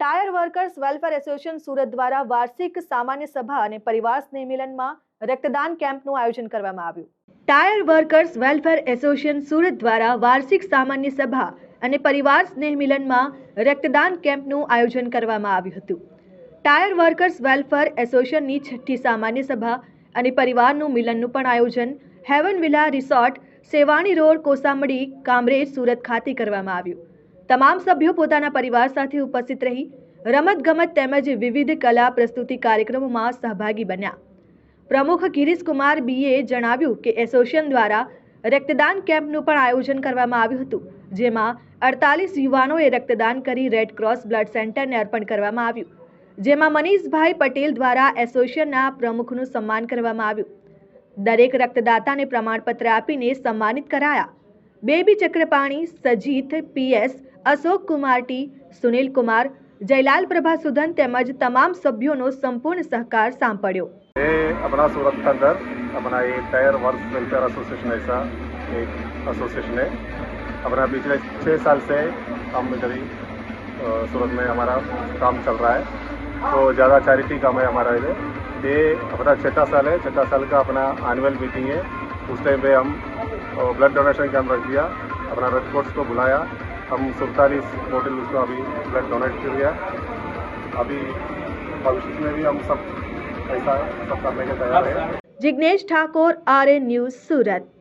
Tyre workers welfare association सूरत द्वारा वार्षिक सामान्य सभा અને પરિવાર સ્નેહ મિલનમાં રક્તદાન કેમ્પનું આયોજન કરવામાં આવ્યું। ટાયર વર્કર્સ વેલફેર એસોસિએશન सूरत દ્વારા વાર્ષિક સામાન્ય સભા અને પરિવાર સ્નેહ મિલનમાં રક્તદાન કેમ્પનું આયોજન કરવામાં આવ્યું હતું। ટાયર વર્કર્સ વેલફેર એસોસિએશનની છઠ્ઠી સામાન્ય સભા અને પરિવારનું મિલનનું પણ આયોજન heaven villa resort Sevani road Kosamdi Kamrej Surat ખાતે કરવામાં આવ્યું। તમામ સભ્યો પોતાના પરિવાર સાથે ઉપસ્થિત રહી રમતગમત તેમજ વિવિધ કલા પ્રસ્તુતિ કાર્યક્રમોમાં સહભાગી બન્યા। પ્રમુખ ગિરીશકુમાર બીએ જણાવ્યું કે એસોસિએશન દ્વારા રક્તદાન કેમ્પનું પણ આયોજન કરવામાં આવ્યું હતું, જેમાં 48 યુવાનોએ રક્તદાન કરી રેડ ક્રોસ બ્લડ સેન્ટરને અર્પણ કરવામાં આવ્યું, જેમાં મનીષભાઈ પટેલ દ્વારા એસોસિએશનના પ્રમુખનું સન્માન કરવામાં આવ્યું। દરેક રક્તદાતાને પ્રમાણપત્ર આપીને સન્માનિત કરાયા। બેબી ચક્રપાણી, સજીત પીએસ, अशोक कुमार टी, सुनील कुमार, जयलाल प्रभा सुधन तेमज तमाम सभ्यों संपूर्ण सहकार सांपड्यो। अपना सूरत के अंदर अपना ये टायर वर्क्स वेलफेयर एसोसिएशन ऐसा एक एसोसिएशन है। अपना पिछले 6 साल से हम इधर ही सूरत में हमारा काम चल रहा है, तो ज़्यादा चैरिटी काम है हमारा इधर। ये अपना छठा साल है, छठा साल का अपना एनुअल मीटिंग है। उस टाइम पे हम ब्लड डोनेशन कैंप रख दिया, अपना रेड क्रॉस को बुलाया। हम 47 बोतल उसको अभी ब्लड डोनेट कर दिया। अभी भविष्य में भी हम सब ऐसा सब करने के तैयार हैं। जिग्नेश ठाकुर, RN न्यूज़, सूरत।